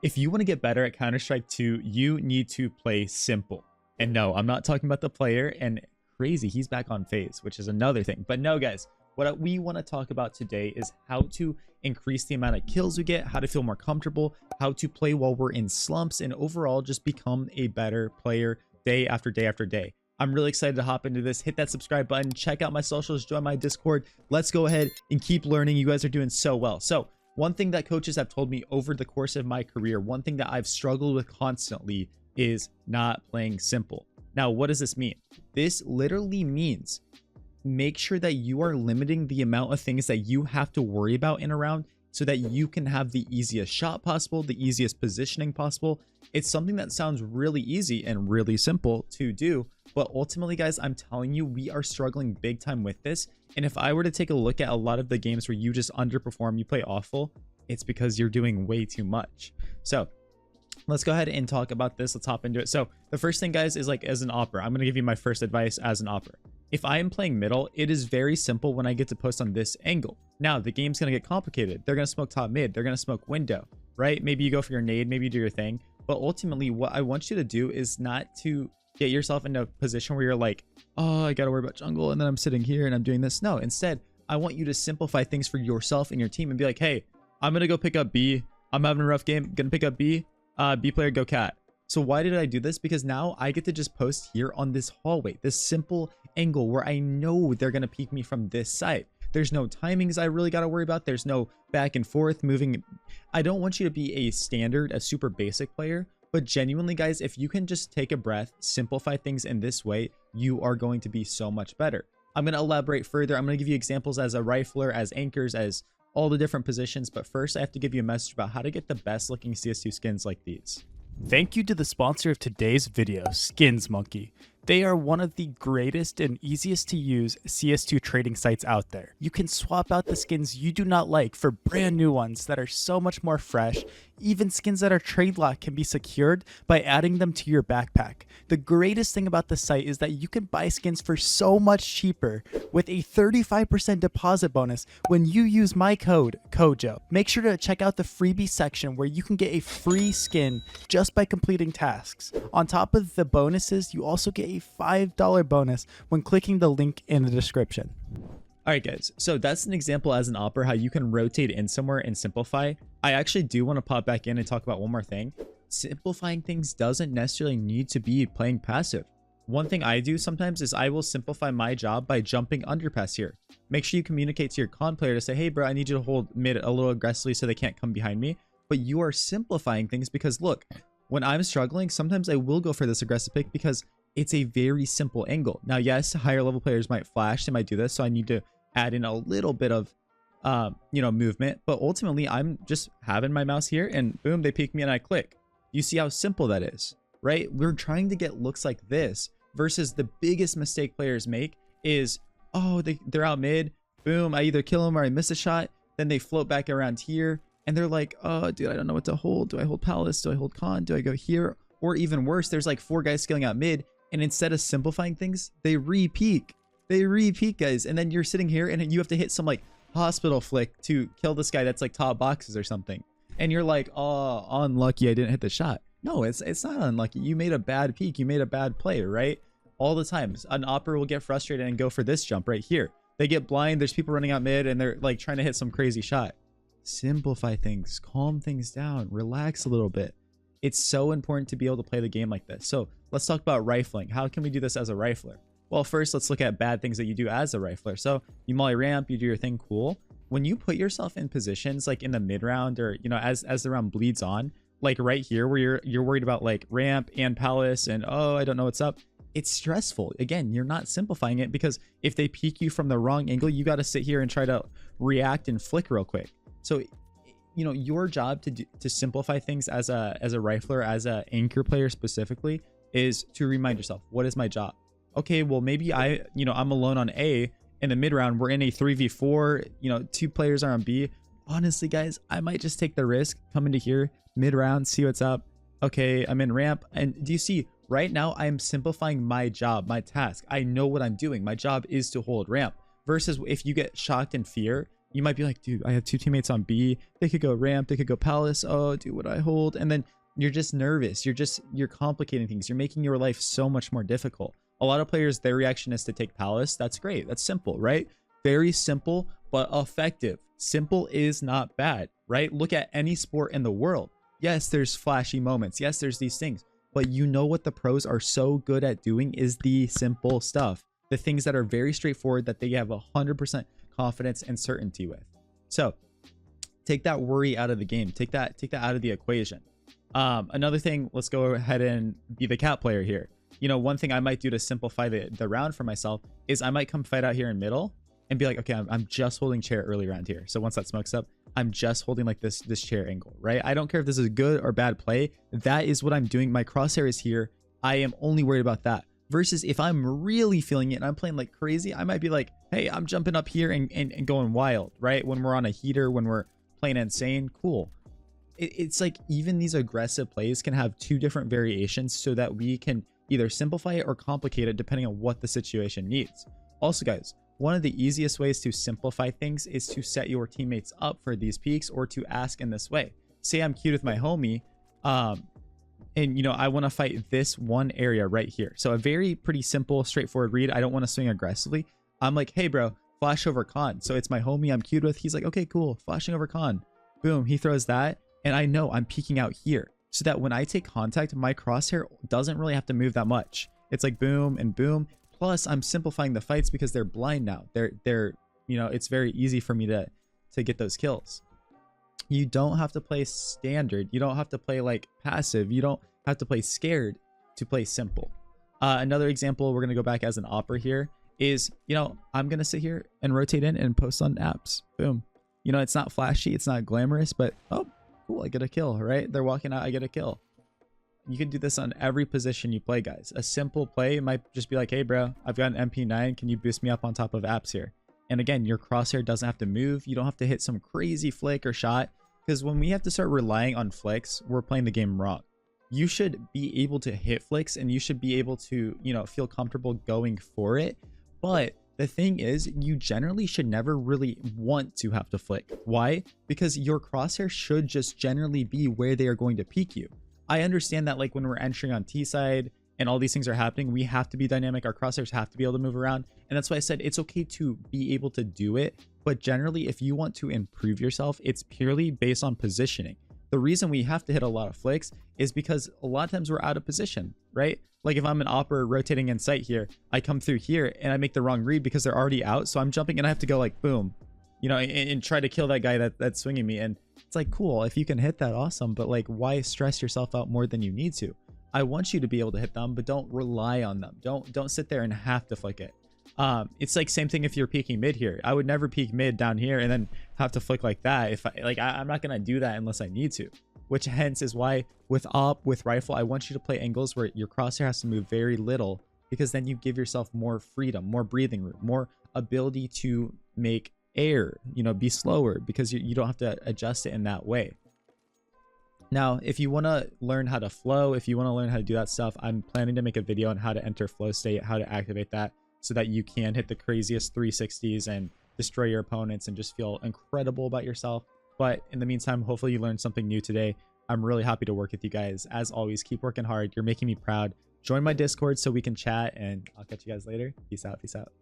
If you want to get better at Counter-Strike 2, you need to play simple. And no, I'm not talking about the player, and crazy, he's back on phase, which is another thing. But no, guys, what we want to talk about today is how to increase the amount of kills we get, how to feel more comfortable, how to play while we're in slumps, and overall just become a better player day after day after day. I'm really excited to hop into this. Hit that subscribe button, check out my socials, join my Discord. Let's go ahead and keep learning. You guys are doing so well. So one thing that coaches have told me over the course of my career, one thing that I've struggled with constantly is not playing simple. Now, what does this mean? This literally means make sure that you are limiting the amount of things that you have to worry about in a round so that you can have the easiest shot possible, the easiest positioning possible. It's something that sounds really easy and really simple to do, but ultimately, guys, I'm telling you, we are struggling big time with this. And if I were to take a look at a lot of the games where you just underperform, you play awful, it's because you're doing way too much. So let's go ahead and talk about this. Let's hop into it. So the first thing, guys, is like as an opper, I'm going to give you my first advice as an opper. If I am playing middle, it is very simple when I get to post on this angle. Now the game's going to get complicated. They're going to smoke top mid. They're going to smoke window, right? Maybe you go for your nade, maybe you do your thing. But ultimately what I want you to do is not to get yourself into a position where you're like, oh, I got to worry about jungle. And then I'm sitting here and I'm doing this. No, instead, I want you to simplify things for yourself and your team and be like, hey, I'm going to go pick up B. I'm having a rough game. Going to pick up B. B player, go cat. So why did I do this? Because now I get to just post here on this hallway, this simple angle where I know they're going to peek me from this side. There's no timings I really got to worry about. There's no back and forth moving. I don't want you to be a standard, a super basic player, but genuinely, guys, if you can just take a breath, simplify things in this way, you are going to be so much better. I'm going to elaborate further. I'm going to give you examples as a rifler, as anchors, as all the different positions. But first, I have to give you a message about how to get the best looking CS2 skins like these. Thank you to the sponsor of today's video, SkinsMonkey. They are one of the greatest and easiest to use CS2 trading sites out there. You can swap out the skins you do not like for brand new ones that are so much more fresh. Even skins that are trade locked can be secured by adding them to your backpack. The greatest thing about the site is that you can buy skins for so much cheaper with a 35% deposit bonus when you use my code, CoJo. Make sure to check out the freebie section where you can get a free skin just by completing tasks. On top of the bonuses, you also get a $5 bonus when clicking the link in the description. All right, guys, so that's an example as an opper how you can rotate in somewhere and simplify. I actually do want to pop back in and talk about one more thing. Simplifying things doesn't necessarily need to be playing passive. One thing I do sometimes is I will simplify my job by jumping underpass here. Make sure you communicate to your con player to say, hey, bro, I need you to hold mid a little aggressively so they can't come behind me. But you are simplifying things because, look, when I'm struggling, sometimes I will go for this aggressive pick because it's a very simple angle. Now, yes, higher level players might flash. They might do this. So I need to add in a little bit of, movement. But ultimately, I'm just having my mouse here and boom, they peek me and I click. You see how simple that is, right? We're trying to get looks like this versus the biggest mistake players make is, oh, they're out mid. Boom, I either kill them or I miss a shot. Then they float back around here and they're like, oh, dude, I don't know what to hold. Do I hold Palace? Do I hold Con? Do I go here? Or even worse, there's like 4 guys skilling out mid. And instead of simplifying things, they re-peek. They re-peek, guys. And then you're sitting here and you have to hit some like hospital flick to kill this guy that's like top boxes or something. And you're like, oh, unlucky, I didn't hit the shot. No, it's not unlucky. You made a bad peek. You made a bad play, right? All the time. An opper will get frustrated and go for this jump right here. They get blind. There's people running out mid and they're like trying to hit some crazy shot. Simplify things. Calm things down. Relax a little bit. It's so important to be able to play the game like this. So let's talk about rifling. How can we do this as a rifler? Well, first, let's look at bad things that you do as a rifler. So you molly ramp, you do your thing, cool. When you put yourself in positions like in the mid round or, as the round bleeds on, like right here where you're worried about like ramp and Palace and, oh, I don't know what's up. It's stressful. Again, you're not simplifying it because if they peek you from the wrong angle, you got to sit here and try to react and flick real quick. So your job to simplify things as a rifler, as a anchor player specifically, is to remind yourself, what is my job? Okay, well, maybe I'm alone on A in the mid round. We're in a 3v4, 2 players are on B. Honestly, guys, I might just take the risk, come into here mid round, see what's up. Okay, I'm in ramp. And do you see right now I am simplifying my job, my task. I know what I'm doing. My job is to hold ramp versus if you get shocked in fear You might be like, dude, I have 2 teammates on B. They could go ramp, they could go palace. Oh, dude, would I hold? And then you're just nervous. You're complicating things. You're making your life so much more difficult. A lot of players, their reaction is to take palace. That's great. That's simple, right? Very simple, but effective. Simple is not bad, right? Look at any sport in the world. Yes, there's flashy moments. Yes, there's these things. But you know what the pros are so good at doing is the simple stuff. The things that are very straightforward that they have 100% confidence and certainty with. So take that worry out of the game. Take that out of the equation. Another thing, let's go ahead and be the cat player here. You know, one thing I might do to simplify the round for myself is I might come fight out here in middle and be like, okay, I'm just holding chair early round here. So once that smokes up, I'm just holding like this chair angle, right? I don't care if this is a good or bad play. That is what I'm doing. My crosshair is here. I am only worried about that. Versus if I'm really feeling it and I'm playing like crazy, I might be like, hey, I'm jumping up here and going wild, right? When we're on a heater, when we're playing insane, cool. It's like even these aggressive plays can have 2 different variations so that we can either simplify it or complicate it depending on what the situation needs. Also, guys, one of the easiest ways to simplify things is to set your teammates up for these peaks or to ask in this way. Say I'm queued with my homie, and you know, I want to fight this one area right here. So a very pretty simple, straightforward read. I don't want to swing aggressively. I'm like, hey bro, flash over con. So it's my homie I'm queued with. He's like, okay, cool, flashing over con. Boom, he throws that. And I know I'm peeking out here so that when I take contact, my crosshair doesn't really have to move that much. It's like boom and boom. Plus I'm simplifying the fights because they're blind now. They're, you know, it's very easy for me to get those kills. You don't have to play standard. You don't have to play like passive. You don't have to play scared to play simple. Another example, we're going to go back as an opera here is, you know, I'm going to sit here and rotate in and post on apps. Boom. You know, it's not flashy. It's not glamorous, but oh, cool. I get a kill, right? They're walking out. I get a kill. You can do this on every position you play, guys. A simple play might just be like, hey, bro, I've got an MP9. Can you boost me up on top of apps here? And again, your crosshair doesn't have to move. You don't have to hit some crazy flick or shot. Because when we have to start relying on flicks, we're playing the game wrong. You should be able to hit flicks and you should be able to, you know, feel comfortable going for it. But the thing is, you generally should never really want to have to flick. Why? Because your crosshair should just generally be where they are going to peek you. I understand that like when we're entering on T side and all these things are happening, we have to be dynamic. Our crosshairs have to be able to move around. And that's why I said it's okay to be able to do it. But generally, if you want to improve yourself, it's purely based on positioning. The reason we have to hit a lot of flicks is because a lot of times we're out of position, right? Like if I'm an opera rotating in sight here, I come through here and I make the wrong read because they're already out. So I'm jumping and I have to go like boom, you know, and try to kill that guy that's swinging me. And it's like, cool, if you can hit that, awesome. But like, why stress yourself out more than you need to? I want you to be able to hit them, but don't rely on them. Don't sit there and have to flick it. It's like same thing if you're peeking mid here. I would never peek mid down here and then have to flick like that. If I'm not gonna do that unless I need to, which hence is why with rifle, I want you to play angles where your crosshair has to move very little, because then you give yourself more freedom, more breathing room, more ability to make air, you know, be slower because you don't have to adjust it in that way. Now, if you want to learn how to flow, if you want to learn how to do that stuff, I'm planning to make a video on how to enter flow state, how to activate that, so that you can hit the craziest 360s and destroy your opponents and just feel incredible about yourself. But in the meantime, hopefully you learned something new today. I'm really happy to work with you guys. As always, keep working hard. You're making me proud. Join my Discord so we can chat, and I'll catch you guys later. Peace out. Peace out.